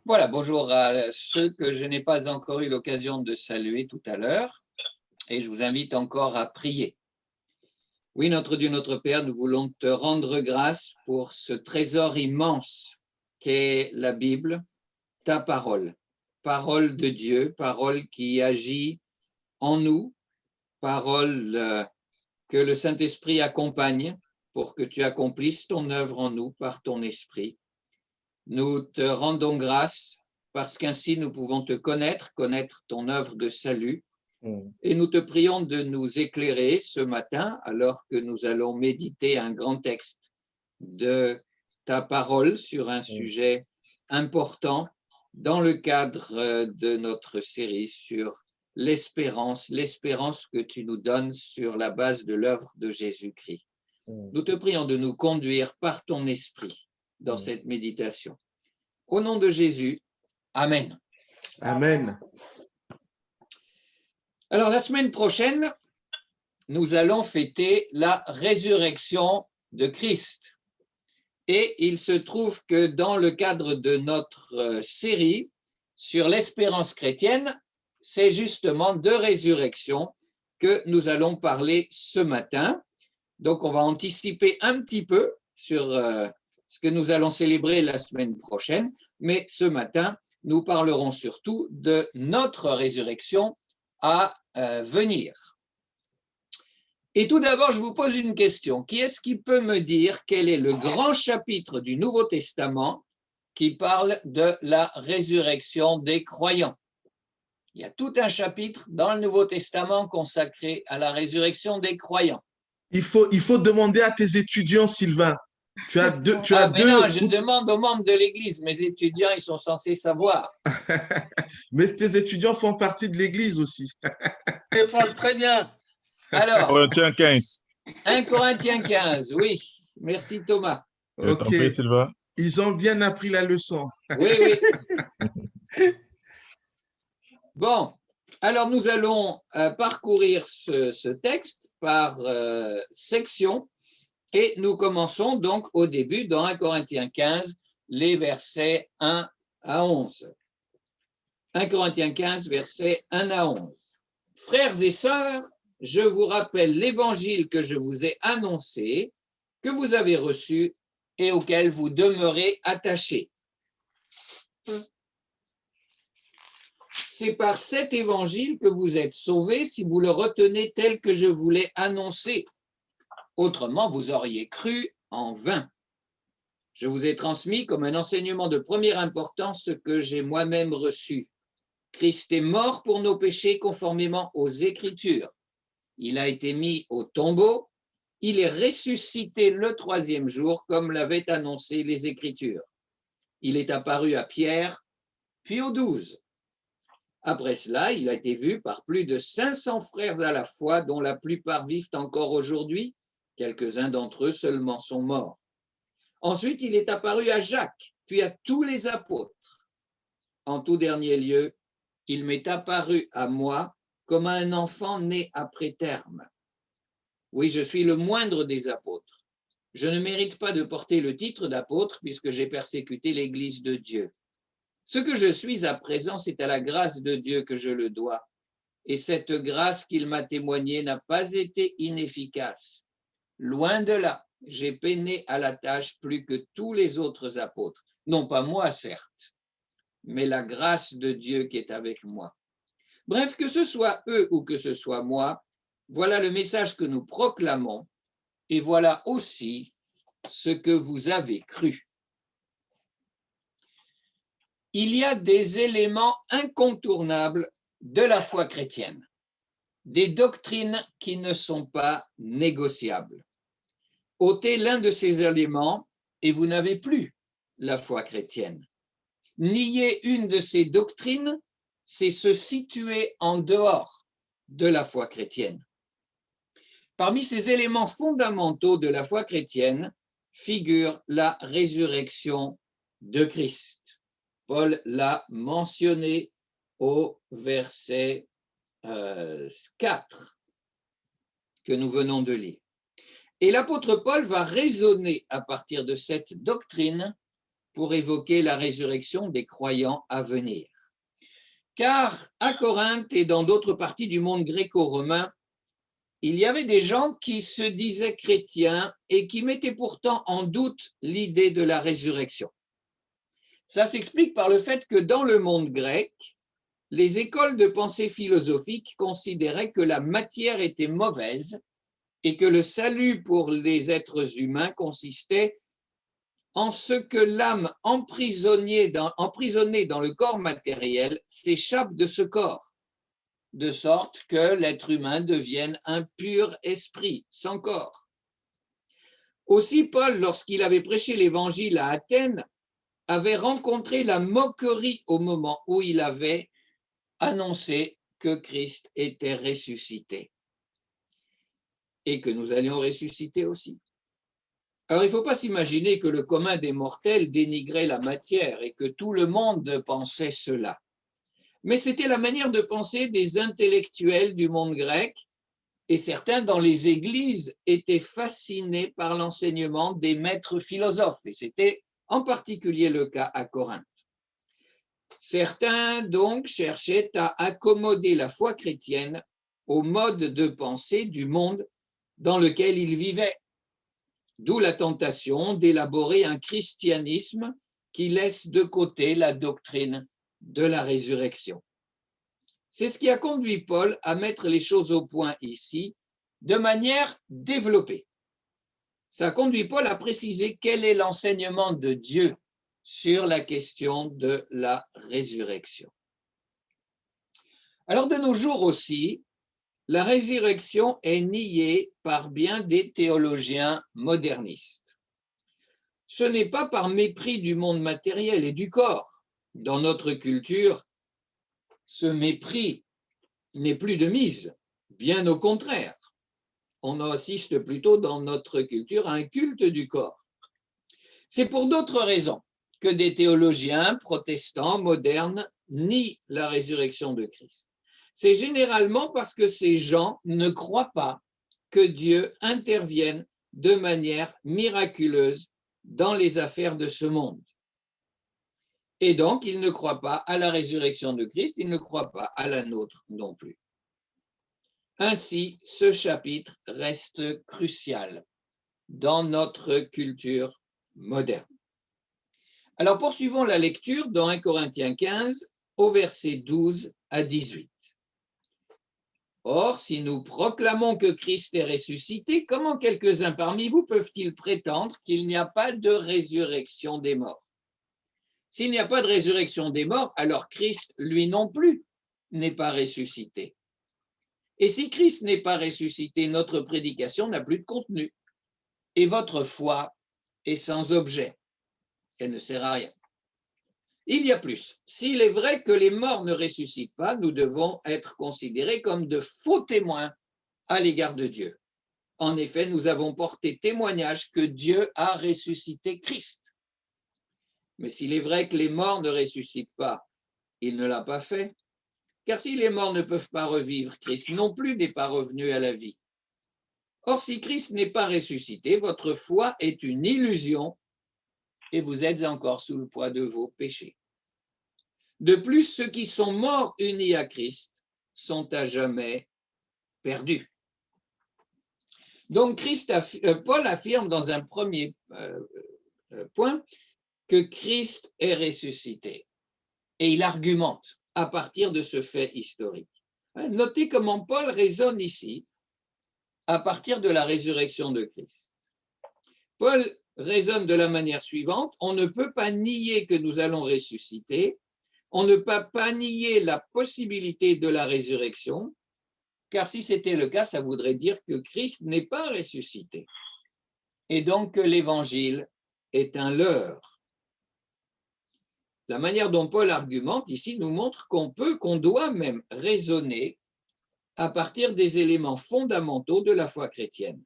Voilà, bonjour à ceux que je n'ai pas encore eu l'occasion de saluer tout à l'heure, et je vous invite encore à prier. Oui, notre Dieu, notre Père, nous voulons te rendre grâce pour ce trésor immense qu'est la Bible, ta parole, parole de Dieu, parole qui agit en nous, parole que le Saint-Esprit accompagne pour que tu accomplisses ton œuvre en nous par ton esprit. Nous te rendons grâce parce qu'ainsi nous pouvons te connaître, connaître ton œuvre de salut. Et nous te prions de nous éclairer ce matin alors que nous allons méditer un grand texte de ta parole sur un sujet important dans le cadre de notre série sur l'espérance que tu nous donnes sur la base de l'œuvre de Jésus-Christ. Nous te prions de nous conduire par ton esprit dans cette méditation. Au nom de Jésus, Amen. Amen. Alors, la semaine prochaine, nous allons fêter la résurrection de Christ. Et il se trouve que dans le cadre de notre série sur l'espérance chrétienne, c'est justement de résurrection que nous allons parler ce matin. Donc, on va anticiper un petit peu sur ce que nous allons célébrer la semaine prochaine, mais ce matin, nous parlerons surtout de notre résurrection à venir. Et tout d'abord, je vous pose une question. Qui est-ce qui peut me dire quel est le grand chapitre du Nouveau Testament qui parle de la résurrection des croyants? Il y a tout un chapitre dans le Nouveau Testament consacré à la résurrection des croyants. Il faut demander à tes étudiants, Sylvain. Tu as deux. Non, je demande aux membres de l'Église. Mes étudiants, ils sont censés savoir. Mais tes étudiants font partie de l'Église aussi. Ils font très bien. Alors, Corinthiens 15. 1 Corinthiens 15, oui. Merci Thomas. Ok. Prie, Sylvain. Ils ont bien appris la leçon. Oui. Bon, alors nous allons parcourir ce texte par section et nous commençons donc au début dans 1 Corinthiens 15, les versets 1 à 11. 1 Corinthiens 15, versets 1 à 11. Frères et sœurs, je vous rappelle l'évangile que je vous ai annoncé, que vous avez reçu et auquel vous demeurez attachés. C'est par cet évangile que vous êtes sauvés si vous le retenez tel que je vous l'ai annoncé. Autrement, vous auriez cru en vain. Je vous ai transmis comme un enseignement de première importance ce que j'ai moi-même reçu. Christ est mort pour nos péchés conformément aux Écritures. Il a été mis au tombeau. Il est ressuscité le 3e jour comme l'avaient annoncé les Écritures. Il est apparu à Pierre, puis aux 12. Après cela, il a été vu par plus de 500 frères à la fois, dont la plupart vivent encore aujourd'hui. Quelques-uns d'entre eux seulement sont morts. Ensuite, il est apparu à Jacques, puis à tous les apôtres. En tout dernier lieu, il m'est apparu à moi comme à un enfant né après terme. Oui, je suis le moindre des apôtres. Je ne mérite pas de porter le titre d'apôtre puisque j'ai persécuté l'Église de Dieu. Ce que je suis à présent, c'est à la grâce de Dieu que je le dois. Et cette grâce qu'il m'a témoignée n'a pas été inefficace. Loin de là, j'ai peiné à la tâche plus que tous les autres apôtres. Non pas moi, certes, mais la grâce de Dieu qui est avec moi. Bref, que ce soit eux ou que ce soit moi, voilà le message que nous proclamons et voilà aussi ce que vous avez cru. Il y a des éléments incontournables de la foi chrétienne, des doctrines qui ne sont pas négociables. Ôtez l'un de ces éléments et vous n'avez plus la foi chrétienne. Nier une de ces doctrines, c'est se situer en dehors de la foi chrétienne. Parmi ces éléments fondamentaux de la foi chrétienne figure la résurrection de Christ. Paul l'a mentionné au verset 4 que nous venons de lire. Et l'apôtre Paul va raisonner à partir de cette doctrine pour évoquer la résurrection des croyants à venir. Car à Corinthe et dans d'autres parties du monde gréco-romain, il y avait des gens qui se disaient chrétiens et qui mettaient pourtant en doute l'idée de la résurrection. Cela s'explique par le fait que dans le monde grec, les écoles de pensée philosophique considéraient que la matière était mauvaise et que le salut pour les êtres humains consistait en ce que l'âme emprisonnée dans le corps matériel s'échappe de ce corps, de sorte que l'être humain devienne un pur esprit, sans corps. Aussi, Paul, lorsqu'il avait prêché l'évangile à Athènes, avait rencontré la moquerie au moment où il avait annoncé que Christ était ressuscité et que nous allions ressusciter aussi. Alors, il ne faut pas s'imaginer que le commun des mortels dénigrait la matière et que tout le monde pensait cela. Mais c'était la manière de penser des intellectuels du monde grec, et certains dans les églises étaient fascinés par l'enseignement des maîtres philosophes, et c'était en particulier le cas à Corinthe. Certains donc cherchaient à accommoder la foi chrétienne au mode de pensée du monde dans lequel ils vivaient. D'où la tentation d'élaborer un christianisme qui laisse de côté la doctrine de la résurrection. C'est ce qui a conduit Paul à mettre les choses au point ici de manière développée. Ça a conduit Paul à préciser quel est l'enseignement de Dieu sur la question de la résurrection. Alors de nos jours aussi, la résurrection est niée par bien des théologiens modernistes. Ce n'est pas par mépris du monde matériel et du corps. Dans notre culture, ce mépris n'est plus de mise, bien au contraire. On assiste plutôt dans notre culture à un culte du corps. C'est pour d'autres raisons que des théologiens protestants modernes nient la résurrection de Christ. C'est généralement parce que ces gens ne croient pas que Dieu intervienne de manière miraculeuse dans les affaires de ce monde. Et donc, ils ne croient pas à la résurrection de Christ, ils ne croient pas à la nôtre non plus. Ainsi, ce chapitre reste crucial dans notre culture moderne. Alors, poursuivons la lecture dans 1 Corinthiens 15, au verset 12 à 18. Or, si nous proclamons que Christ est ressuscité, comment quelques-uns parmi vous peuvent-ils prétendre qu'il n'y a pas de résurrection des morts? S'il n'y a pas de résurrection des morts, alors Christ, lui non plus, n'est pas ressuscité. Et si Christ n'est pas ressuscité, notre prédication n'a plus de contenu. Et votre foi est sans objet. Elle ne sert à rien. Il y a plus. S'il est vrai que les morts ne ressuscitent pas, nous devons être considérés comme de faux témoins à l'égard de Dieu. En effet, nous avons porté témoignage que Dieu a ressuscité Christ. Mais s'il est vrai que les morts ne ressuscitent pas, il ne l'a pas fait. Car si les morts ne peuvent pas revivre, Christ non plus n'est pas revenu à la vie. Or, si Christ n'est pas ressuscité, votre foi est une illusion et vous êtes encore sous le poids de vos péchés. De plus, ceux qui sont morts unis à Christ sont à jamais perdus. Donc, Paul affirme dans un premier point que Christ est ressuscité et il argumente à partir de ce fait historique. Notez comment Paul raisonne ici à partir de la résurrection de Christ. Paul raisonne de la manière suivante: on ne peut pas nier que nous allons ressusciter, on ne peut pas nier la possibilité de la résurrection, car si c'était le cas, ça voudrait dire que Christ n'est pas ressuscité, et donc que l'évangile est un leurre. La manière dont Paul argumente ici nous montre qu'on doit même raisonner à partir des éléments fondamentaux de la foi chrétienne,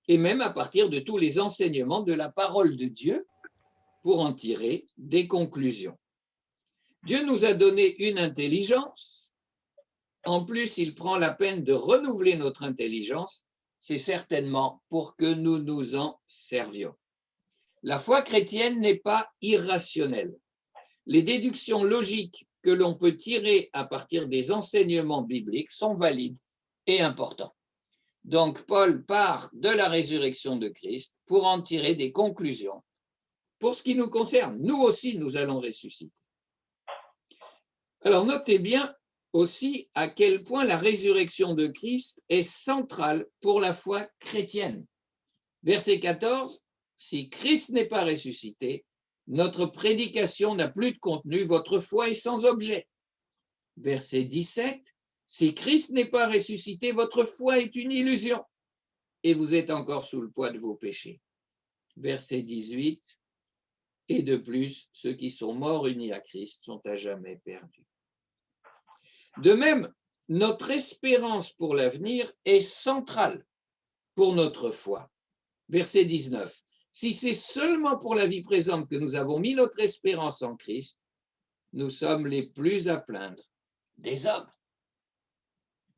et même à partir de tous les enseignements de la parole de Dieu pour en tirer des conclusions. Dieu nous a donné une intelligence. En plus, il prend la peine de renouveler notre intelligence. C'est certainement pour que nous nous en servions. La foi chrétienne n'est pas irrationnelle. Les déductions logiques que l'on peut tirer à partir des enseignements bibliques sont valides et importants. Donc, Paul part de la résurrection de Christ pour en tirer des conclusions. Pour ce qui nous concerne, nous aussi, nous allons ressusciter. Alors, notez bien aussi à quel point la résurrection de Christ est centrale pour la foi chrétienne. Verset 14, si Christ n'est pas ressuscité, notre prédication n'a plus de contenu, votre foi est sans objet. Verset 17, si Christ n'est pas ressuscité, votre foi est une illusion et vous êtes encore sous le poids de vos péchés. Verset 18, et de plus, ceux qui sont morts unis à Christ sont à jamais perdus. De même, notre espérance pour l'avenir est centrale pour notre foi. Verset 19, si c'est seulement pour la vie présente que nous avons mis notre espérance en Christ, nous sommes les plus à plaindre des hommes.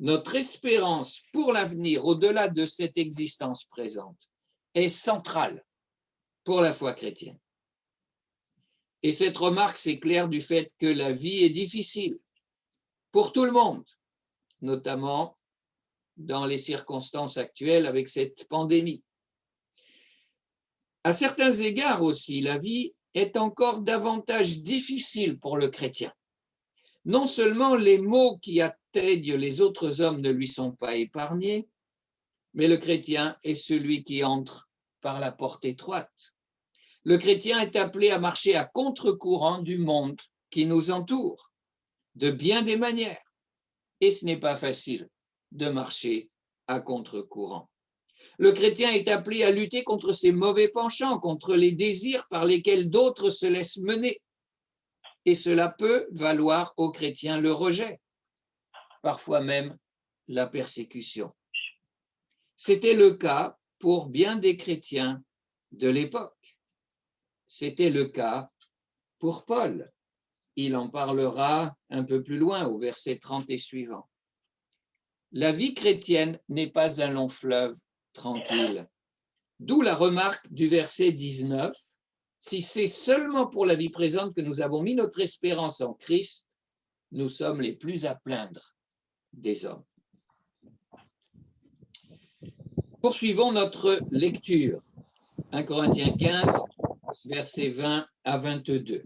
Notre espérance pour l'avenir, au-delà de cette existence présente, est centrale pour la foi chrétienne. Et cette remarque s'éclaire du fait que la vie est difficile pour tout le monde, notamment dans les circonstances actuelles avec cette pandémie. À certains égards aussi, la vie est encore davantage difficile pour le chrétien. Non seulement les maux qui atteignent les autres hommes ne lui sont pas épargnés, mais le chrétien est celui qui entre par la porte étroite. Le chrétien est appelé à marcher à contre-courant du monde qui nous entoure, de bien des manières. Et ce n'est pas facile de marcher à contre-courant. Le chrétien est appelé à lutter contre ses mauvais penchants, contre les désirs par lesquels d'autres se laissent mener. Et cela peut valoir aux chrétiens le rejet, parfois même la persécution. C'était le cas pour bien des chrétiens de l'époque. C'était le cas pour Paul. Il en parlera un peu plus loin au verset 30 et suivant. La vie chrétienne n'est pas un long fleuve tranquille. D'où la remarque du verset 19. Si c'est seulement pour la vie présente que nous avons mis notre espérance en Christ, nous sommes les plus à plaindre des hommes. Poursuivons notre lecture. 1 Corinthiens 15, versets 20 à 22.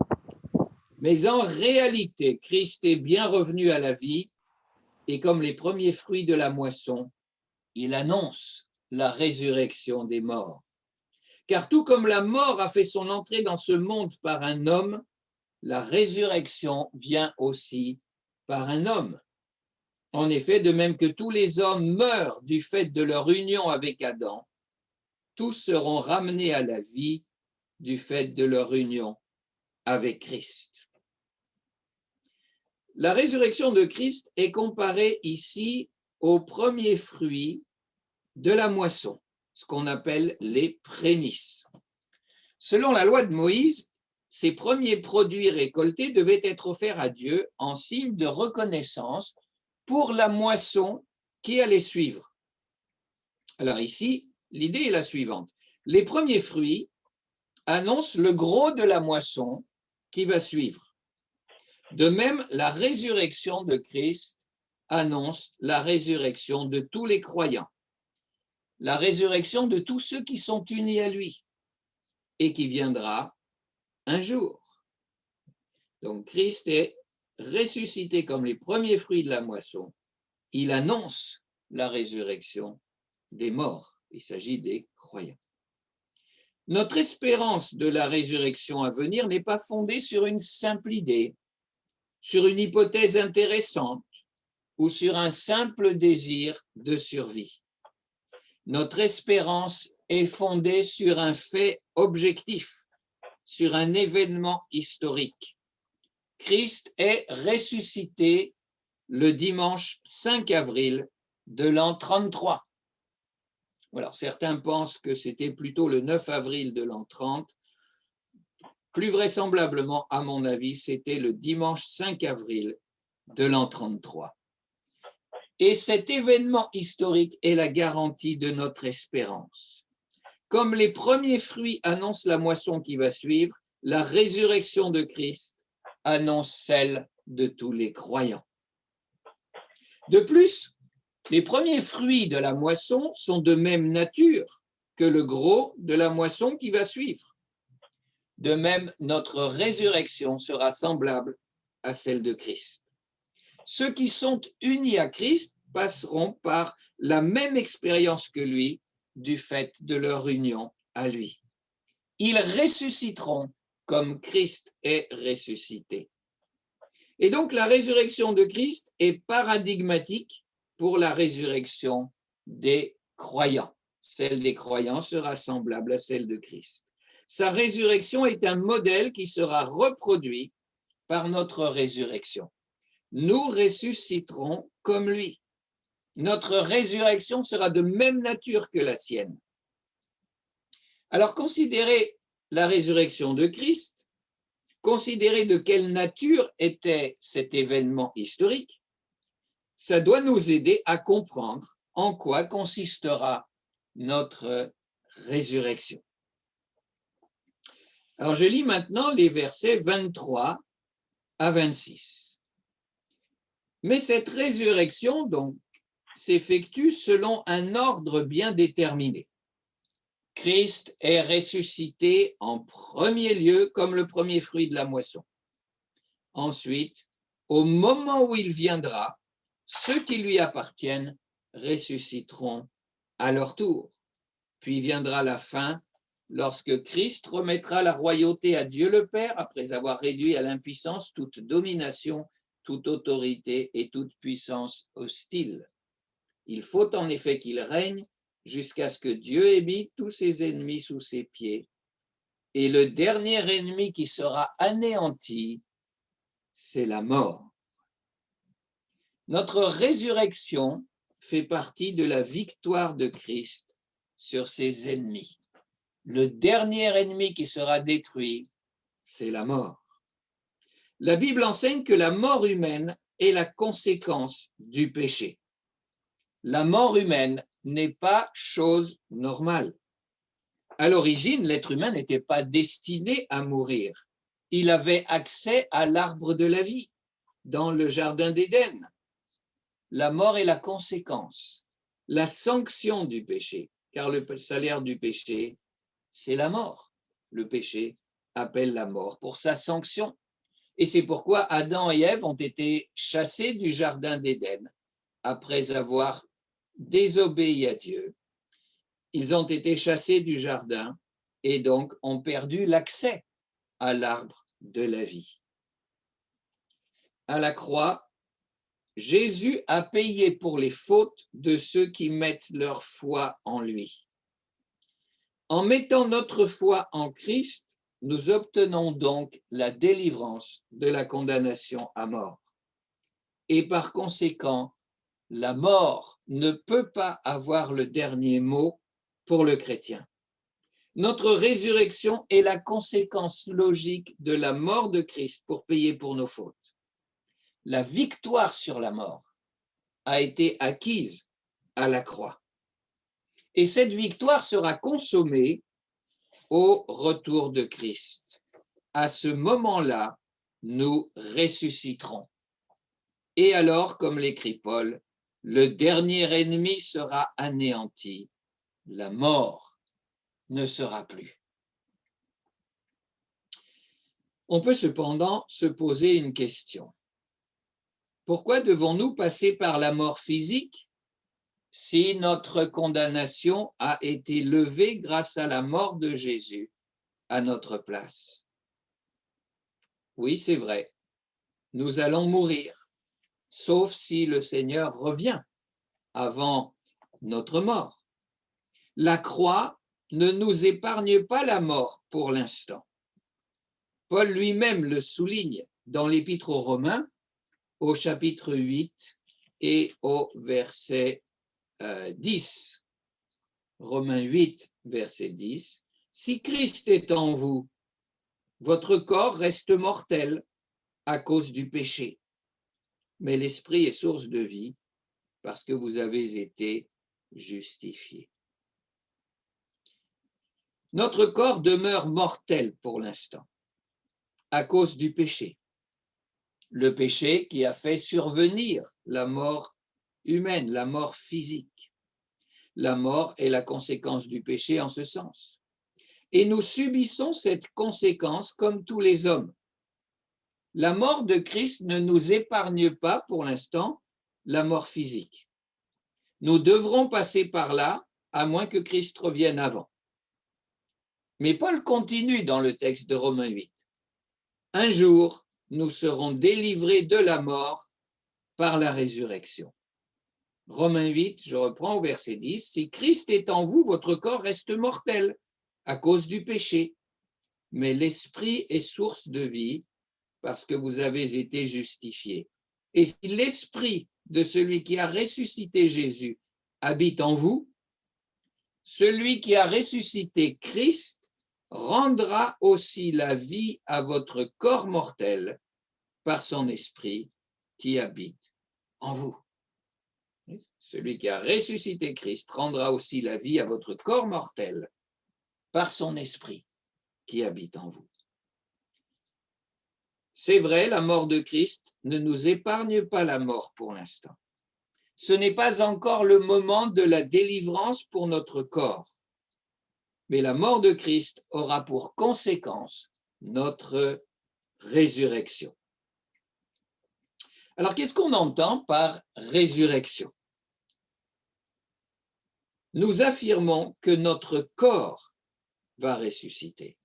Mais en réalité, Christ est bien revenu à la vie et comme les premiers fruits de la moisson, il annonce la résurrection des morts. Car tout comme la mort a fait son entrée dans ce monde par un homme, la résurrection vient aussi par un homme. En effet, de même que tous les hommes meurent du fait de leur union avec Adam, tous seront ramenés à la vie du fait de leur union avec Christ. La résurrection de Christ est comparée ici aux premiers fruits de la moisson, ce qu'on appelle les prémices. Selon la loi de Moïse, ces premiers produits récoltés devaient être offerts à Dieu en signe de reconnaissance pour la moisson qui allait suivre. Alors ici, l'idée est la suivante. Les premiers fruits annoncent le gros de la moisson qui va suivre. De même, la résurrection de Christ annonce la résurrection de tous les croyants, la résurrection de tous ceux qui sont unis à lui et qui viendra un jour. Donc Christ est ressuscité comme les premiers fruits de la moisson. Il annonce la résurrection des morts. Il s'agit des croyants. Notre espérance de la résurrection à venir n'est pas fondée sur une simple idée, sur une hypothèse intéressante ou sur un simple désir de survie. Notre espérance est fondée sur un fait objectif, sur un événement historique. Christ est ressuscité le dimanche 5 avril de l'an 33. Alors, certains pensent que c'était plutôt le 9 avril de l'an 30. Plus vraisemblablement, à mon avis, c'était le dimanche 5 avril de l'an 33. Et cet événement historique est la garantie de notre espérance. Comme les premiers fruits annoncent la moisson qui va suivre, la résurrection de Christ annonce celle de tous les croyants. De plus, les premiers fruits de la moisson sont de même nature que le gros de la moisson qui va suivre. De même, notre résurrection sera semblable à celle de Christ. Ceux qui sont unis à Christ passeront par la même expérience que lui du fait de leur union à lui. Ils ressusciteront comme Christ est ressuscité. Et donc la résurrection de Christ est paradigmatique pour la résurrection des croyants. Celle des croyants sera semblable à celle de Christ. Sa résurrection est un modèle qui sera reproduit par notre résurrection. Nous ressusciterons comme lui. Notre résurrection sera de même nature que la sienne. Alors, considérez la résurrection de Christ, considérez de quelle nature était cet événement historique, ça doit nous aider à comprendre en quoi consistera notre résurrection. Alors, je lis maintenant les versets 23 à 26. Mais cette résurrection, donc, s'effectue selon un ordre bien déterminé. Christ est ressuscité en premier lieu comme le premier fruit de la moisson. Ensuite, au moment où il viendra, ceux qui lui appartiennent ressusciteront à leur tour. Puis viendra la fin, lorsque Christ remettra la royauté à Dieu le Père, après avoir réduit à l'impuissance toute domination, toute autorité et toute puissance hostile. Il faut en effet qu'il règne jusqu'à ce que Dieu ait mis tous ses ennemis sous ses pieds. Et le dernier ennemi qui sera anéanti, c'est la mort. Notre résurrection fait partie de la victoire de Christ sur ses ennemis. Le dernier ennemi qui sera détruit, c'est la mort. La Bible enseigne que la mort humaine est la conséquence du péché. La mort humaine n'est pas chose normale. À l'origine, l'être humain n'était pas destiné à mourir. Il avait accès à l'arbre de la vie dans le jardin d'Éden. La mort est la conséquence, la sanction du péché, car le salaire du péché, c'est la mort. Le péché appelle la mort pour sa sanction. Et c'est pourquoi Adam et Ève ont été chassés du jardin d'Éden après avoir désobéi à Dieu. Ils ont été chassés du jardin et donc ont perdu l'accès à l'arbre de la vie. À la croix, Jésus a payé pour les fautes de ceux qui mettent leur foi en lui. En mettant notre foi en Christ, nous obtenons donc la délivrance de la condamnation à mort. Et par conséquent, la mort ne peut pas avoir le dernier mot pour le chrétien. Notre résurrection est la conséquence logique de la mort de Christ pour payer pour nos fautes. La victoire sur la mort a été acquise à la croix. Et cette victoire sera consommée au retour de Christ. À ce moment-là, nous ressusciterons. Et alors, comme l'écrit Paul, le dernier ennemi sera anéanti, la mort ne sera plus. On peut cependant se poser une question. Pourquoi devons-nous passer par la mort physique si notre condamnation a été levée grâce à la mort de Jésus à notre place? Oui, c'est vrai, nous allons mourir, sauf si le Seigneur revient avant notre mort. La croix ne nous épargne pas la mort pour l'instant. Paul lui-même le souligne dans l'Épître aux Romains, au chapitre 8 et au verset 10. Romains 8, verset 10. Si Christ est en vous, votre corps reste mortel à cause du péché, mais l'esprit est source de vie parce que vous avez été justifiés. Notre corps demeure mortel pour l'instant à cause du péché. Le péché qui a fait survenir la mort humaine, la mort physique. La mort est la conséquence du péché en ce sens. Et nous subissons cette conséquence comme tous les hommes. La mort de Christ ne nous épargne pas pour l'instant la mort physique. Nous devrons passer par là, à moins que Christ revienne avant. Mais Paul continue dans le texte de Romains 8. Un jour, nous serons délivrés de la mort par la résurrection. Romains 8, je reprends au verset 10. Si Christ est en vous, votre corps reste mortel à cause du péché, mais l'esprit est source de vie parce que vous avez été justifiés. Et si l'esprit de celui qui a ressuscité Jésus habite en vous, celui qui a ressuscité Christ rendra aussi la vie à votre corps mortel par son esprit qui habite en vous. Celui qui a ressuscité Christ rendra aussi la vie à votre corps mortel par son esprit qui habite en vous. C'est vrai, la mort de Christ ne nous épargne pas la mort pour l'instant. Ce n'est pas encore le moment de la délivrance pour notre corps, mais la mort de Christ aura pour conséquence notre résurrection. Alors, qu'est-ce qu'on entend par résurrection? Nous affirmons que notre corps va ressusciter.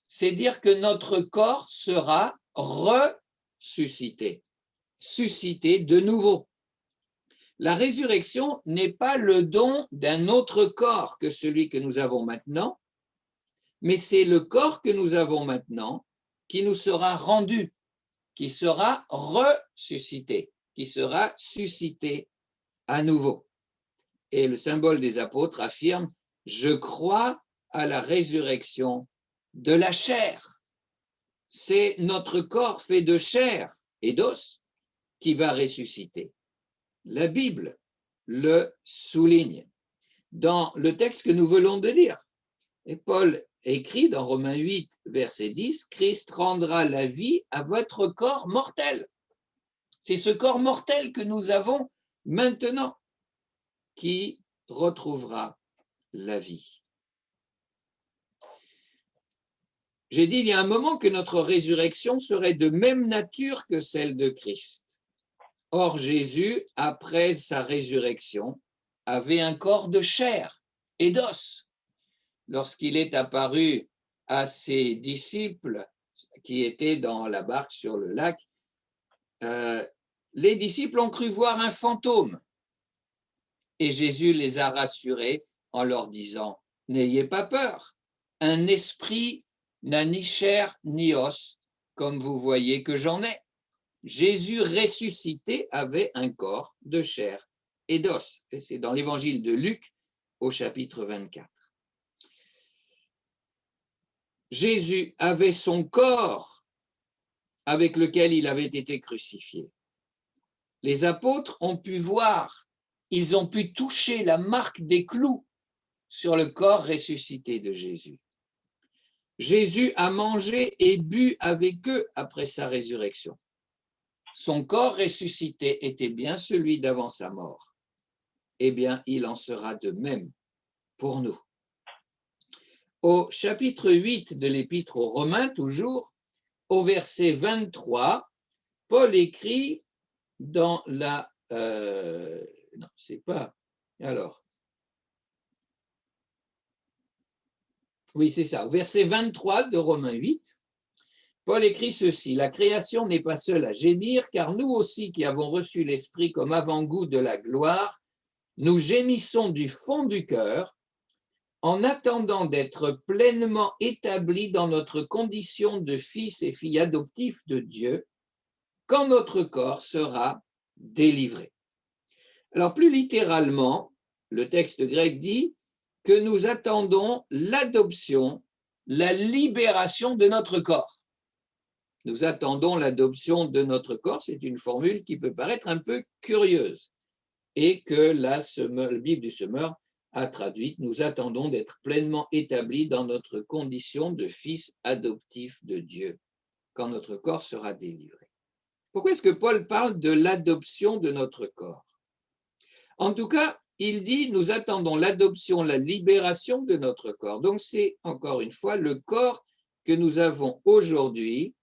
C'est dire que notre corps sera ressuscité, suscité de nouveau. La résurrection n'est pas le don d'un autre corps que celui que nous avons maintenant, mais c'est le corps que nous avons maintenant qui nous sera rendu, qui sera ressuscité, qui sera suscité à nouveau. Et le symbole des apôtres affirme « Je crois à la résurrection de la chair ». C'est notre corps fait de chair et d'os qui va ressusciter. La Bible le souligne dans le texte que nous venons de lire. Et Paul écrit dans Romains 8, verset 10, « Christ rendra la vie à votre corps mortel ». C'est ce corps mortel que nous avons maintenant qui retrouvera la vie. J'ai dit il y a un moment que notre résurrection serait de même nature que celle de Christ. Or, Jésus, après sa résurrection, avait un corps de chair et d'os. Lorsqu'il est apparu à ses disciples qui étaient dans la barque sur le lac, les disciples ont cru voir un fantôme. Et Jésus les a rassurés en leur disant « N'ayez pas peur, un esprit n'a ni chair ni os, comme vous voyez que j'en ai. » Jésus ressuscité avait un corps de chair et d'os. Et c'est dans l'évangile de Luc au chapitre 24. Jésus avait son corps avec lequel il avait été crucifié. Les apôtres ont pu voir, ils ont pu toucher la marque des clous sur le corps ressuscité de Jésus. Jésus a mangé et bu avec eux après sa résurrection. Son corps ressuscité était bien celui d'avant sa mort. Eh bien, il en sera de même pour nous. Au chapitre 8 de l'Épître aux Romains, toujours, au verset 23, Paul écrit dans la... non, c'est pas... Alors... Oui, c'est ça. Au verset 23 de Romains 8, Paul écrit ceci, « La création n'est pas seule à gémir, car nous aussi qui avons reçu l'Esprit comme avant-goût de la gloire, nous gémissons du fond du cœur en attendant d'être pleinement établis dans notre condition de fils et filles adoptifs de Dieu, quand notre corps sera délivré. » Alors, plus littéralement, le texte grec dit que nous attendons l'adoption, la libération de notre corps. Nous attendons l'adoption de notre corps, c'est une formule qui peut paraître un peu curieuse et que la Bible du Semeur a traduite, nous attendons d'être pleinement établis dans notre condition de fils adoptifs de Dieu, quand notre corps sera délivré. Pourquoi est-ce que Paul parle de l'adoption de notre corps? En tout cas, il dit, nous attendons l'adoption, la libération de notre corps. Donc, c'est encore une fois le corps que nous avons aujourd'hui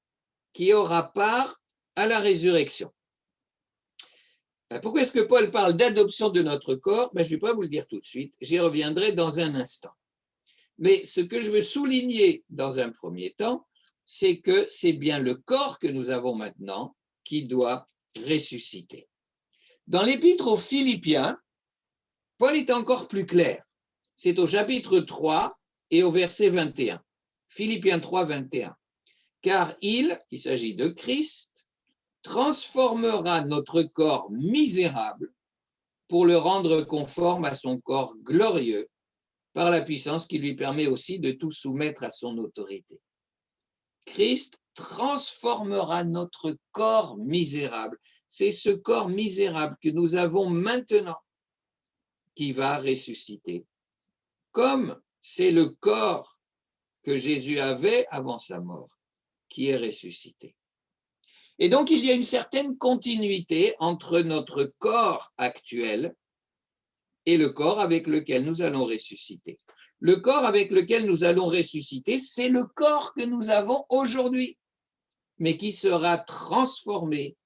qui aura part à la résurrection. Pourquoi est-ce que Paul parle d'adoption de notre corps? Je ne vais pas vous le dire tout de suite, j'y reviendrai dans un instant. Mais ce que je veux souligner dans un premier temps, c'est que c'est bien le corps que nous avons maintenant qui doit ressusciter. Dans l'épître aux Philippiens, Paul est encore plus clair. C'est au chapitre 3 et au verset 21. Philippiens 3, 21. Car il s'agit de Christ, transformera notre corps misérable pour le rendre conforme à son corps glorieux par la puissance qui lui permet aussi de tout soumettre à son autorité. Christ transformera notre corps misérable. C'est ce corps misérable que nous avons maintenant qui va ressusciter, comme c'est le corps que Jésus avait avant sa mort, qui est ressuscité. Et donc, il y a une certaine continuité entre notre corps actuel et le corps avec lequel nous allons ressusciter. Le corps avec lequel nous allons ressusciter, c'est le corps que nous avons aujourd'hui, mais qui sera transformé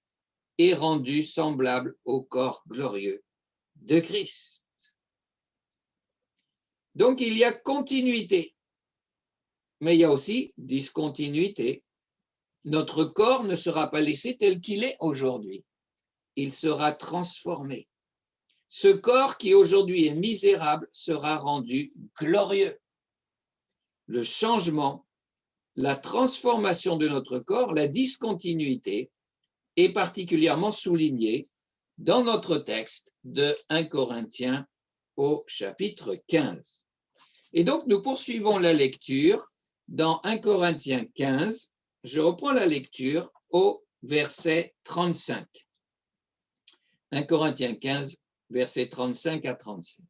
et rendu semblable au corps glorieux de Christ. Donc, il y a continuité, mais il y a aussi discontinuité. Notre corps ne sera pas laissé tel qu'il est aujourd'hui. Il sera transformé. Ce corps qui aujourd'hui est misérable sera rendu glorieux. Le changement, la transformation de notre corps, la discontinuité est particulièrement soulignée dans notre texte de 1 Corinthiens au chapitre 15. Et donc, nous poursuivons la lecture dans 1 Corinthiens 15. Je reprends la lecture au verset 35. 1 Corinthiens 15, versets 35 à 36.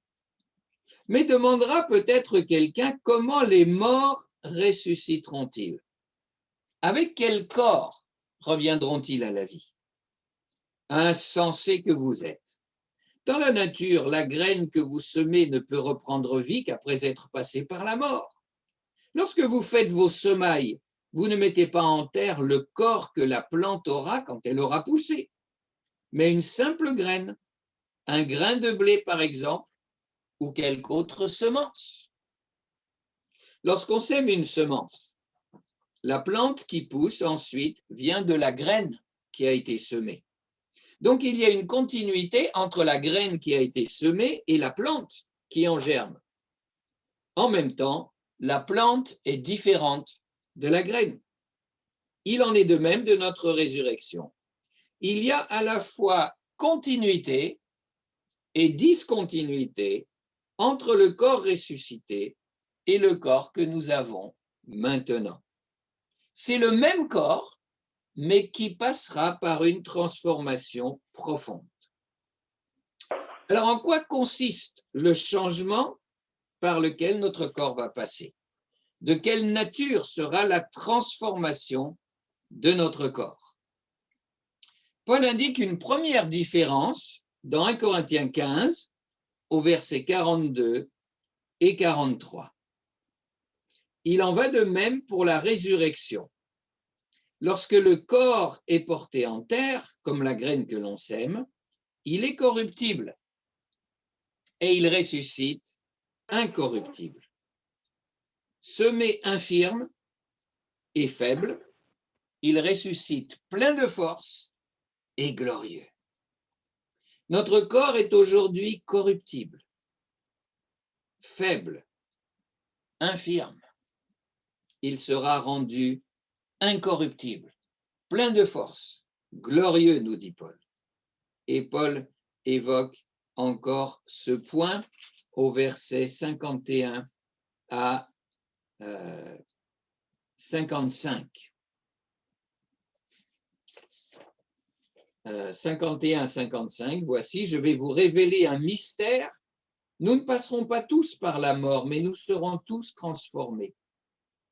Mais demandera peut-être quelqu'un comment les morts ressusciteront-ils? Avec quel corps reviendront-ils à la vie? Insensés que vous êtes. Dans la nature, la graine que vous semez ne peut reprendre vie qu'après être passée par la mort. Lorsque vous faites vos semailles, vous ne mettez pas en terre le corps que la plante aura quand elle aura poussé, mais une simple graine, un grain de blé par exemple, ou quelque autre semence. Lorsqu'on sème une semence, la plante qui pousse ensuite vient de la graine qui a été semée. Donc il y a une continuité entre la graine qui a été semée et la plante qui en germe. En même temps, la plante est différente de la graine. Il en est de même de notre résurrection. Il y a à la fois continuité et discontinuité entre le corps ressuscité et le corps que nous avons maintenant. C'est le même corps, mais qui passera par une transformation profonde. Alors, en quoi consiste le changement par lequel notre corps va passer? De quelle nature sera la transformation de notre corps? Paul indique une première différence dans 1 Corinthiens 15, au verset 42 et 43. Il en va de même pour la résurrection. Lorsque le corps est porté en terre, comme la graine que l'on sème, il est corruptible et il ressuscite incorruptible. Semé infirme et faible, il ressuscite plein de force et glorieux. Notre corps est aujourd'hui corruptible, faible, infirme. Il sera rendu incorruptible, plein de force, glorieux, nous dit Paul. Et Paul évoque encore ce point au verset 51 à 55. 51 à 55, voici, je vais vous révéler un mystère. Nous ne passerons pas tous par la mort, mais nous serons tous transformés.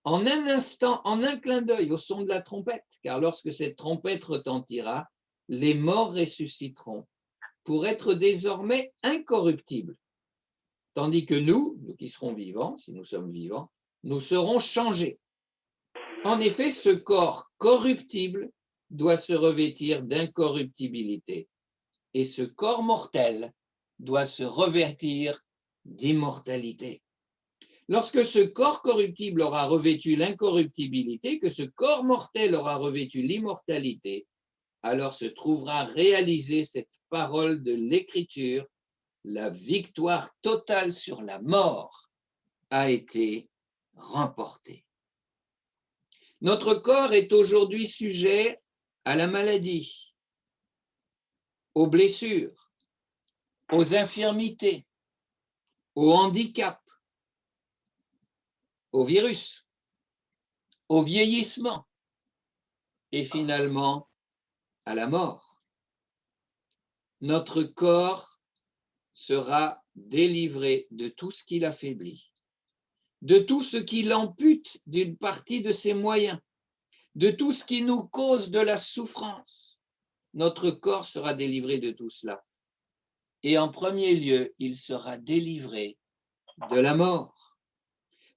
En un instant, en un clin d'œil, au son de la trompette, car lorsque cette trompette retentira, les morts ressusciteront pour être désormais incorruptibles. Tandis que nous qui serons vivants, si nous sommes vivants, nous serons changés. En effet, ce corps corruptible doit se revêtir d'incorruptibilité et ce corps mortel doit se revêtir d'immortalité. Lorsque ce corps corruptible aura revêtu l'incorruptibilité, que ce corps mortel aura revêtu l'immortalité, alors se trouvera réalisée cette parole de l'Écriture: la victoire totale sur la mort a été remportée. Notre corps est aujourd'hui sujet à la maladie, aux blessures, aux infirmités, au handicap, au virus, au vieillissement et finalement à la mort. Notre corps sera délivré de tout ce qui l'affaiblit, de tout ce qui l'ampute d'une partie de ses moyens, de tout ce qui nous cause de la souffrance. Notre corps sera délivré de tout cela. Et en premier lieu, il sera délivré de la mort.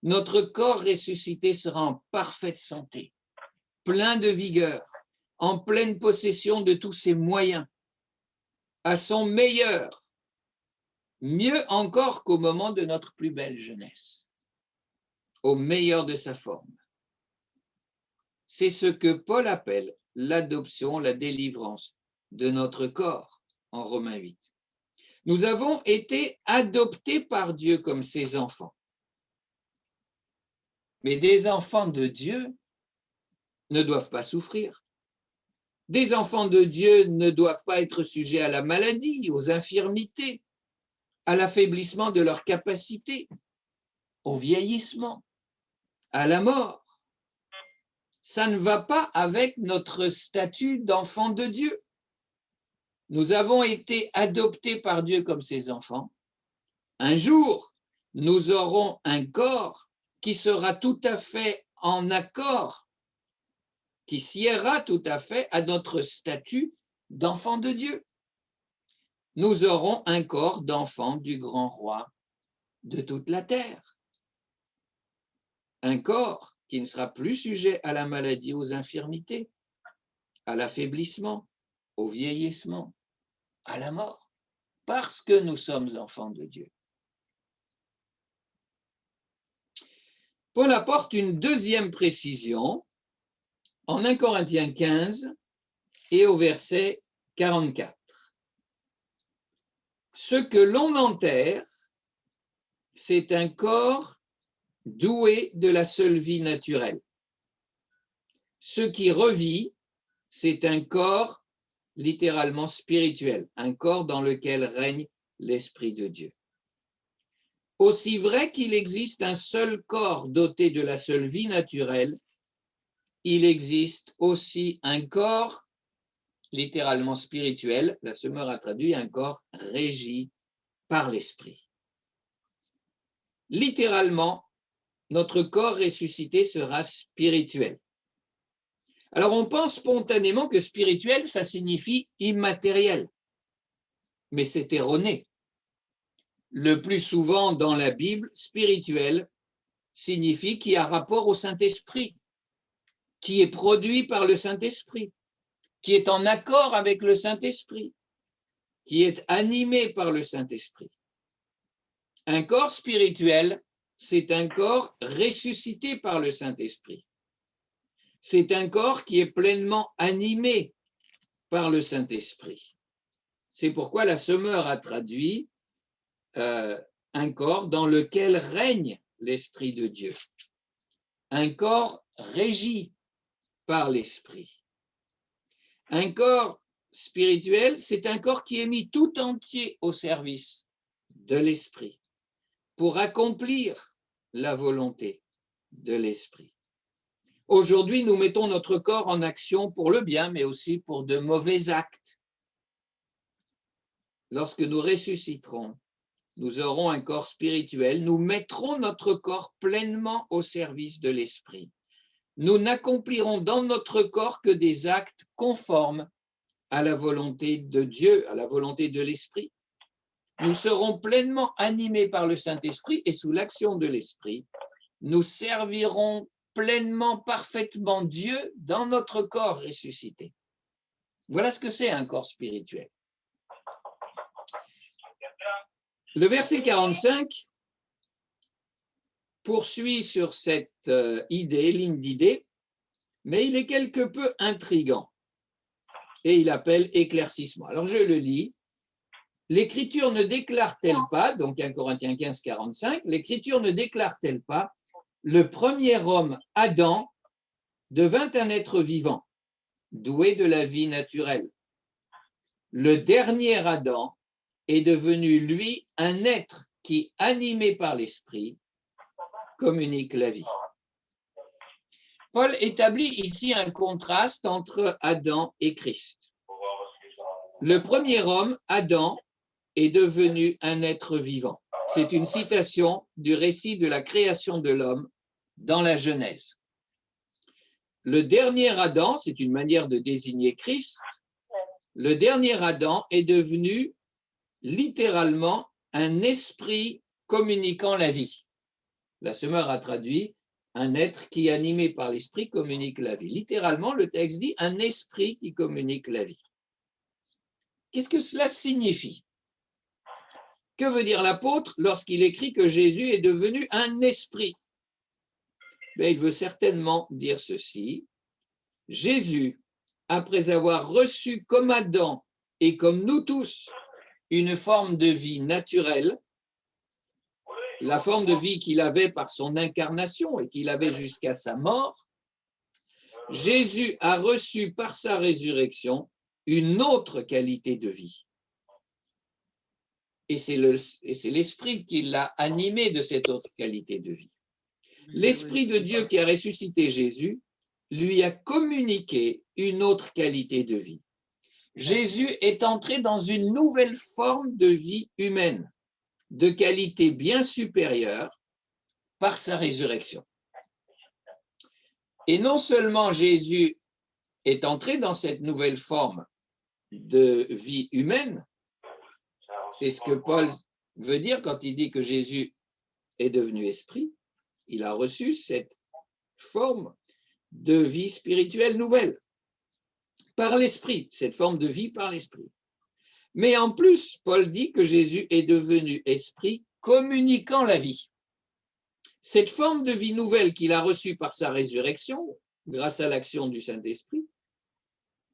Notre corps ressuscité sera en parfaite santé, plein de vigueur, en pleine possession de tous ses moyens, à son meilleur, mieux encore qu'au moment de notre plus belle jeunesse, au meilleur de sa forme. C'est ce que Paul appelle l'adoption, la délivrance de notre corps en Romains 8. Nous avons été adoptés par Dieu comme ses enfants. Mais des enfants de Dieu ne doivent pas souffrir. Des enfants de Dieu ne doivent pas être sujets à la maladie, aux infirmités, à l'affaiblissement de leurs capacités, au vieillissement, à la mort. Ça ne va pas avec notre statut d'enfant de Dieu. Nous avons été adoptés par Dieu comme ses enfants. Un jour, nous aurons un corps qui sera tout à fait en accord, qui siera tout à fait à notre statut d'enfant de Dieu. Nous aurons un corps d'enfant du grand roi de toute la terre. Un corps qui ne sera plus sujet à la maladie, aux infirmités, à l'affaiblissement, au vieillissement, à la mort, parce que nous sommes enfants de Dieu. Paul apporte une deuxième précision en 1 Corinthiens 15 et au verset 44. Ce que l'on enterre, c'est un corps doué de la seule vie naturelle. Ce qui revit, c'est un corps littéralement spirituel, un corps dans lequel règne l'Esprit de Dieu. Aussi vrai qu'il existe un seul corps doté de la seule vie naturelle, il existe aussi un corps littéralement spirituel, la Semeur a traduit un corps régi par l'Esprit. Littéralement, notre corps ressuscité sera spirituel. Alors on pense spontanément que spirituel, ça signifie immatériel, mais c'est erroné. Le plus souvent dans la Bible, spirituel signifie qui a rapport au Saint-Esprit, qui est produit par le Saint-Esprit, qui est en accord avec le Saint-Esprit, qui est animé par le Saint-Esprit. Un corps spirituel, c'est un corps ressuscité par le Saint-Esprit. C'est un corps qui est pleinement animé par le Saint-Esprit. C'est pourquoi la Semeur a traduit un corps dans lequel règne l'Esprit de Dieu. Un corps régi par l'Esprit. Un corps spirituel, c'est un corps qui est mis tout entier au service de l'Esprit pour accomplir la volonté de l'Esprit. Aujourd'hui, nous mettons notre corps en action pour le bien, mais aussi pour de mauvais actes. Lorsque nous ressusciterons, nous aurons un corps spirituel, nous mettrons notre corps pleinement au service de l'esprit. Nous n'accomplirons dans notre corps que des actes conformes à la volonté de Dieu, à la volonté de l'esprit. Nous serons pleinement animés par le Saint-Esprit et sous l'action de l'esprit, nous servirons pleinement, parfaitement Dieu dans notre corps ressuscité. Voilà ce que c'est un corps spirituel. Le verset 45 poursuit sur cette ligne d'idée, mais il est quelque peu intrigant et il appelle éclaircissement. Alors je le lis. L'Écriture ne déclare-t-elle pas, donc 1 Corinthiens 15, 45, l'Écriture ne déclare-t-elle pas, le premier homme, Adam, devint un être vivant, doué de la vie naturelle. Le dernier Adam est devenu, lui, un être qui, animé par l'Esprit, communique la vie. Paul établit ici un contraste entre Adam et Christ. Le premier homme, Adam, est devenu un être vivant. C'est une citation du récit de la création de l'homme dans la Genèse. Le dernier Adam, c'est une manière de désigner Christ, le dernier Adam est devenu littéralement un esprit communiquant la vie. La Semeur a traduit un être qui, animé par l'esprit, communique la vie. Littéralement, le texte dit un esprit qui communique la vie. Qu'est-ce que cela signifie? Que veut dire l'apôtre lorsqu'il écrit que Jésus est devenu un esprit? Mais il veut certainement dire ceci. Jésus, après avoir reçu comme Adam et comme nous tous une forme de vie naturelle, la forme de vie qu'il avait par son incarnation et qu'il avait jusqu'à sa mort, Jésus a reçu par sa résurrection une autre qualité de vie. Et c'est l'Esprit qui l'a animé de cette autre qualité de vie. L'Esprit de Dieu qui a ressuscité Jésus lui a communiqué une autre qualité de vie. Jésus est entré dans une nouvelle forme de vie humaine, de qualité bien supérieure par sa résurrection. Et non seulement Jésus est entré dans cette nouvelle forme de vie humaine, c'est ce que Paul veut dire quand il dit que Jésus est devenu esprit, il a reçu cette forme de vie spirituelle nouvelle, par l'esprit, cette forme de vie par l'esprit. Mais en plus, Paul dit que Jésus est devenu esprit communiquant la vie. Cette forme de vie nouvelle qu'il a reçue par sa résurrection, grâce à l'action du Saint-Esprit,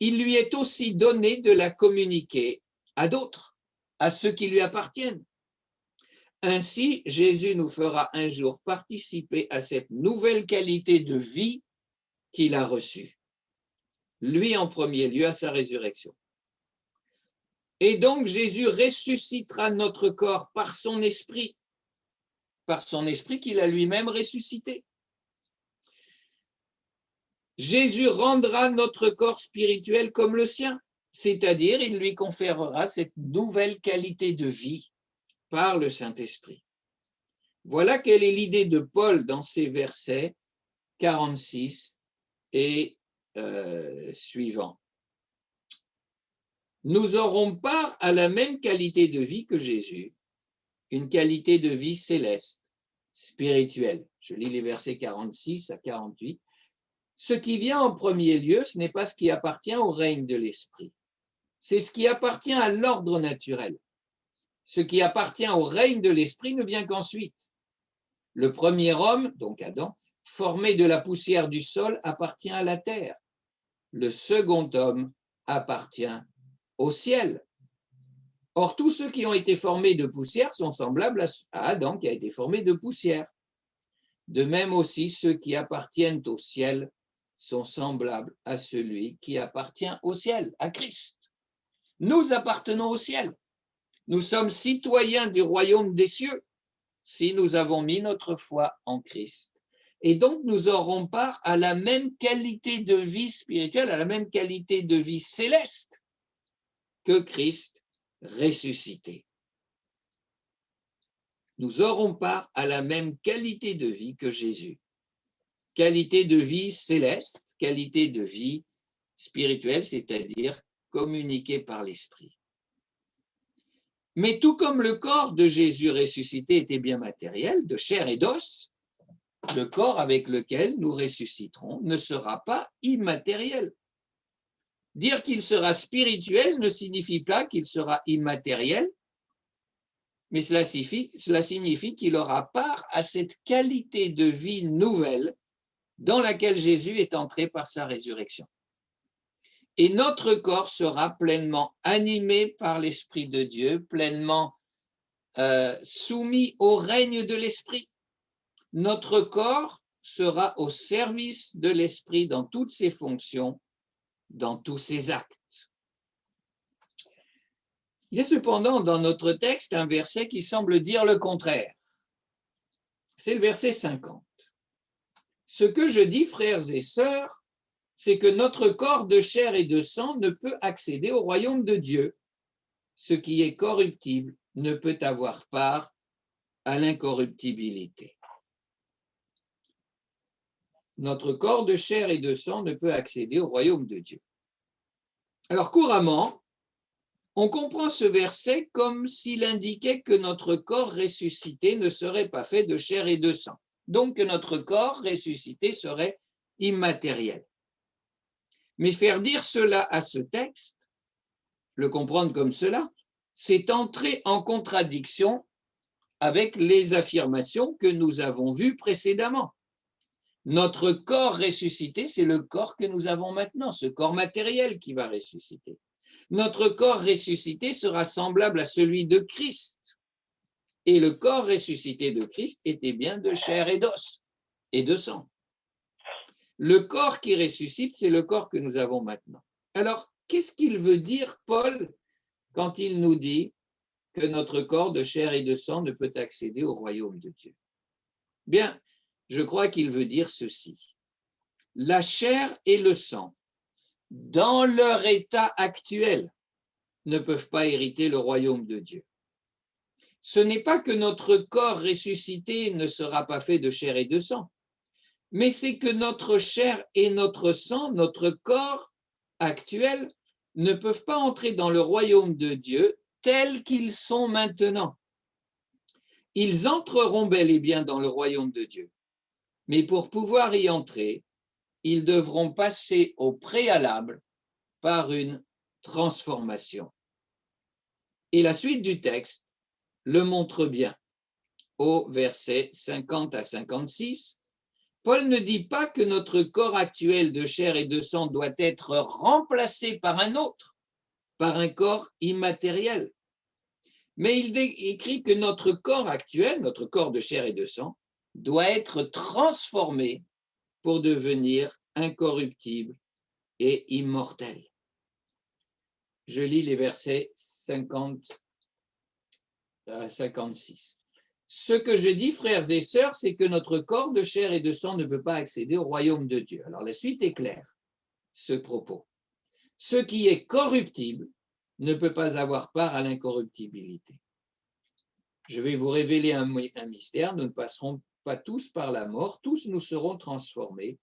il lui est aussi donné de la communiquer à d'autres, à ceux qui lui appartiennent. Ainsi, Jésus nous fera un jour participer à cette nouvelle qualité de vie qu'il a reçue. Lui en premier lieu à sa résurrection. Et donc Jésus ressuscitera notre corps par son esprit qu'il a lui-même ressuscité. Jésus rendra notre corps spirituel comme le sien, c'est-à-dire il lui conférera cette nouvelle qualité de vie par le Saint-Esprit. Voilà quelle est l'idée de Paul dans ces versets 46 et suivants. Nous aurons part à la même qualité de vie que Jésus, une qualité de vie céleste, spirituelle. Je lis les versets 46 à 48. Ce qui vient en premier lieu, ce n'est pas ce qui appartient au règne de l'esprit. C'est ce qui appartient à l'ordre naturel. Ce qui appartient au règne de l'esprit ne vient qu'ensuite. Le premier homme, donc Adam, formé de la poussière du sol, appartient à la terre. Le second homme appartient au ciel. Or, tous ceux qui ont été formés de poussière sont semblables à Adam qui a été formé de poussière. De même aussi, ceux qui appartiennent au ciel sont semblables à celui qui appartient au ciel, à Christ. Nous appartenons au ciel. Nous sommes citoyens du royaume des cieux si nous avons mis notre foi en Christ. Et donc, nous aurons part à la même qualité de vie spirituelle, à la même qualité de vie céleste que Christ ressuscité. nous aurons part à la même qualité de vie que Jésus. Qualité de vie céleste, qualité de vie spirituelle, c'est-à-dire communiquée par l'Esprit. Mais tout comme le corps de Jésus ressuscité était bien matériel, de chair et d'os, le corps avec lequel nous ressusciterons ne sera pas immatériel. Dire qu'il sera spirituel ne signifie pas qu'il sera immatériel, mais cela signifie qu'il aura part à cette qualité de vie nouvelle dans laquelle Jésus est entré par sa résurrection. Et notre corps sera pleinement animé par l'Esprit de Dieu, pleinement soumis au règne de l'Esprit. Notre corps sera au service de l'Esprit dans toutes ses fonctions, dans tous ses actes. Il y a cependant dans notre texte un verset qui semble dire le contraire. C'est le verset 50. Ce que je dis, frères et sœurs, c'est que notre corps de chair et de sang ne peut accéder au royaume de Dieu. Ce qui est corruptible ne peut avoir part à l'incorruptibilité. Notre corps de chair et de sang ne peut accéder au royaume de Dieu. Alors couramment, on comprend ce verset comme s'il indiquait que notre corps ressuscité ne serait pas fait de chair et de sang, donc que notre corps ressuscité serait immatériel. Mais faire dire cela à ce texte, le comprendre comme cela, c'est entrer en contradiction avec les affirmations que nous avons vues précédemment. Notre corps ressuscité, c'est le corps que nous avons maintenant, ce corps matériel qui va ressusciter. Notre corps ressuscité sera semblable à celui de Christ. Et le corps ressuscité de Christ était bien de chair et d'os et de sang. Le corps qui ressuscite, c'est le corps que nous avons maintenant. Alors, qu'est-ce qu'il veut dire, Paul, quand il nous dit que notre corps de chair et de sang ne peut accéder au royaume de Dieu? Bien, je crois qu'il veut dire ceci. La chair et le sang, dans leur état actuel, ne peuvent pas hériter le royaume de Dieu. Ce n'est pas que notre corps ressuscité ne sera pas fait de chair et de sang, mais c'est que notre chair et notre sang, notre corps actuel, ne peuvent pas entrer dans le royaume de Dieu tels qu'ils sont maintenant. Ils entreront bel et bien dans le royaume de Dieu, mais pour pouvoir y entrer, ils devront passer au préalable par une transformation. Et la suite du texte le montre bien. Au verset 50 à 56, Paul ne dit pas que notre corps actuel de chair et de sang doit être remplacé par un autre, par un corps immatériel. Mais il écrit que notre corps actuel, notre corps de chair et de sang, doit être transformé pour devenir incorruptible et immortel. Je lis les versets 50 à 56. Ce que je dis, frères et sœurs, c'est que notre corps de chair et de sang ne peut pas accéder au royaume de Dieu. Alors la suite est claire, ce propos. Ce qui est corruptible ne peut pas avoir part à l'incorruptibilité. Je vais vous révéler un mystère, nous ne passerons pas tous par la mort, tous nous serons transformés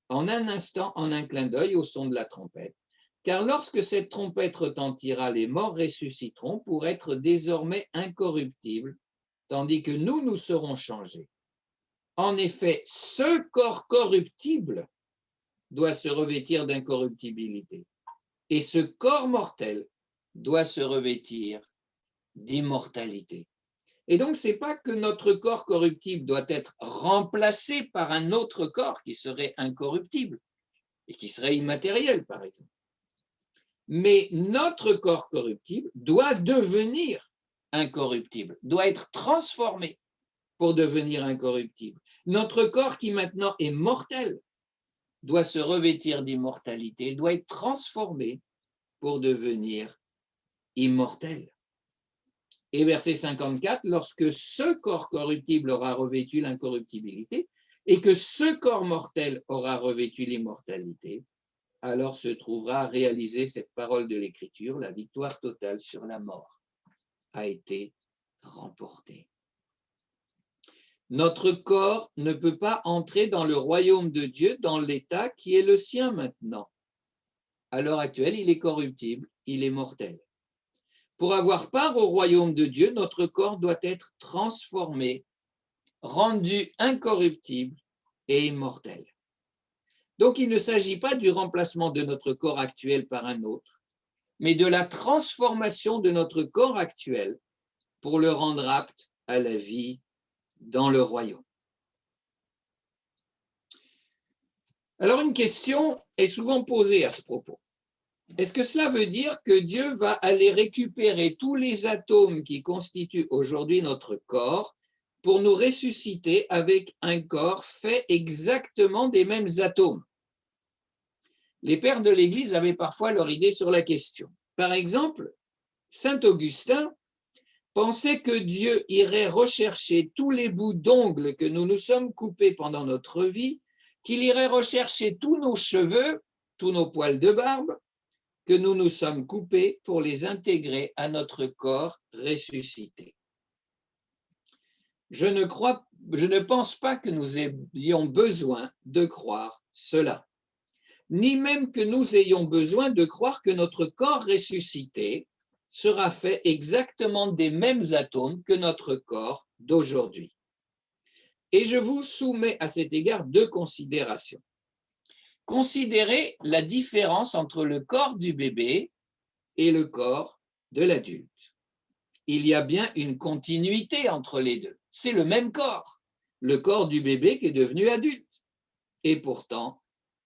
en un instant, en un clin d'œil au son de la trompette. Car lorsque cette trompette retentira, les morts ressusciteront pour être désormais incorruptibles, tandis que nous serons changés. En effet, ce corps corruptible doit se revêtir d'incorruptibilité, et ce corps mortel doit se revêtir d'immortalité. Et donc, ce n'est pas que notre corps corruptible doit être remplacé par un autre corps qui serait incorruptible et qui serait immatériel, par exemple. Mais notre corps corruptible doit devenir incorruptible, doit être transformé pour devenir incorruptible. Notre corps qui maintenant est mortel doit se revêtir d'immortalité, il doit être transformé pour devenir immortel. Et verset 54, lorsque ce corps corruptible aura revêtu l'incorruptibilité et que ce corps mortel aura revêtu l'immortalité, alors se trouvera réalisée cette parole de l'Écriture, la victoire totale sur la mort a été remportée. Notre corps ne peut pas entrer dans le royaume de Dieu dans l'état qui est le sien maintenant. À l'heure actuelle, il est corruptible, il est mortel. Pour avoir part au royaume de Dieu, notre corps doit être transformé, rendu incorruptible et immortel. Donc, il ne s'agit pas du remplacement de notre corps actuel par un autre, mais de la transformation de notre corps actuel pour le rendre apte à la vie dans le royaume. Alors, une question est souvent posée à ce propos. Est-ce que cela veut dire que Dieu va aller récupérer tous les atomes qui constituent aujourd'hui notre corps pour nous ressusciter avec un corps fait exactement des mêmes atomes? Les pères de l'Église avaient parfois leur idée sur la question. Par exemple, saint Augustin pensait que Dieu irait rechercher tous les bouts d'ongles que nous nous sommes coupés pendant notre vie, qu'il irait rechercher tous nos cheveux, tous nos poils de barbe, que nous nous sommes coupés pour les intégrer à notre corps ressuscité. Je ne pense pas que nous ayons besoin de croire cela, ni même que nous ayons besoin de croire que notre corps ressuscité sera fait exactement des mêmes atomes que notre corps d'aujourd'hui. Et je vous soumets à cet égard deux considérations. Considérez la différence entre le corps du bébé et le corps de l'adulte. Il y a bien une continuité entre les deux. C'est le même corps, le corps du bébé qui est devenu adulte. Et pourtant,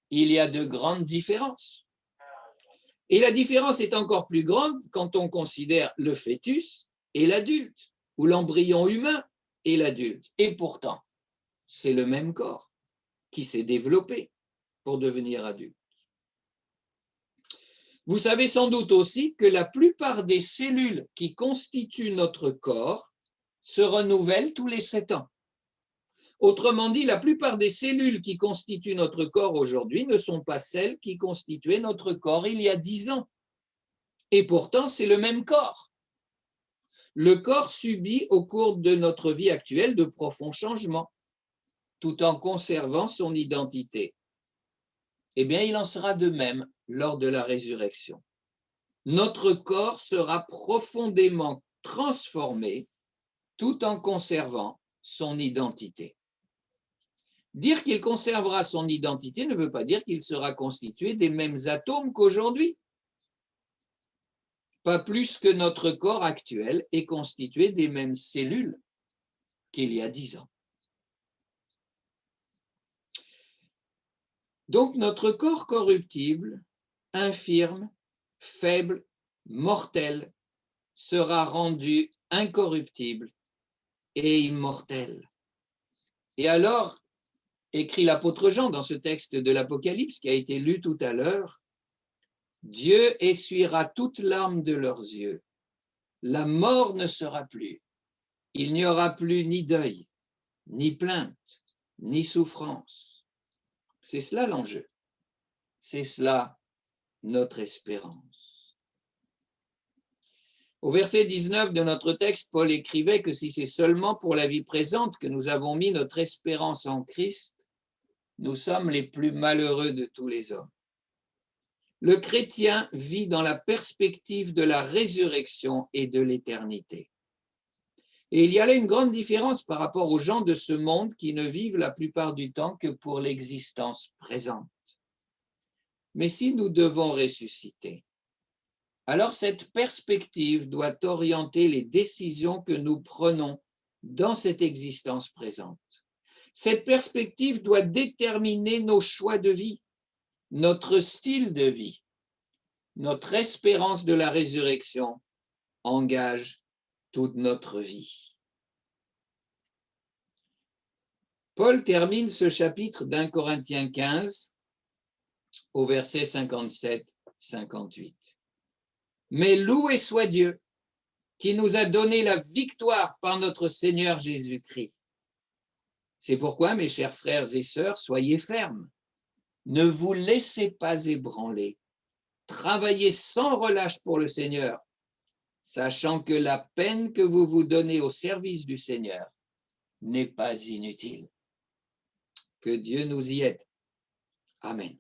il y a de grandes différences. Et la différence est encore plus grande quand on considère le fœtus et l'adulte, ou l'embryon humain et l'adulte. Et pourtant, c'est le même corps qui s'est développé pour devenir adulte. Vous savez sans doute aussi que la plupart des cellules qui constituent notre corps se renouvellent tous les 7 ans. Autrement dit, la plupart des cellules qui constituent notre corps aujourd'hui ne sont pas celles qui constituaient notre corps il y a 10 ans. Et pourtant, c'est le même corps. Le corps subit au cours de notre vie actuelle de profonds changements, tout en conservant son identité. Eh bien, il en sera de même lors de la résurrection. Notre corps sera profondément transformé tout en conservant son identité. Dire qu'il conservera son identité ne veut pas dire qu'il sera constitué des mêmes atomes qu'aujourd'hui. Pas plus que notre corps actuel est constitué des mêmes cellules qu'il y a 10 ans. Donc notre corps corruptible, infirme, faible, mortel, sera rendu incorruptible et immortel. Et alors, écrit l'apôtre Jean dans ce texte de l'Apocalypse qui a été lu tout à l'heure, Dieu essuiera toute larme de leurs yeux. La mort ne sera plus. Il n'y aura plus ni deuil, ni plainte, ni souffrance. C'est cela l'enjeu. C'est cela notre espérance. Au verset 19 de notre texte, Paul écrivait que si c'est seulement pour la vie présente que nous avons mis notre espérance en Christ, nous sommes les plus malheureux de tous les hommes. Le chrétien vit dans la perspective de la résurrection et de l'éternité. Et il y a là une grande différence par rapport aux gens de ce monde qui ne vivent la plupart du temps que pour l'existence présente. Mais si nous devons ressusciter, alors cette perspective doit orienter les décisions que nous prenons dans cette existence présente. Cette perspective doit déterminer nos choix de vie, notre style de vie. Notre espérance de la résurrection engage toute notre vie. Paul termine ce chapitre d'1 Corinthiens 15 au verset 57-58. Mais loué soit Dieu qui nous a donné la victoire par notre Seigneur Jésus-Christ. C'est pourquoi, mes chers frères et sœurs, soyez fermes. Ne vous laissez pas ébranler. Travaillez sans relâche pour le Seigneur, sachant que la peine que vous vous donnez au service du Seigneur n'est pas inutile. Que Dieu nous y aide. Amen.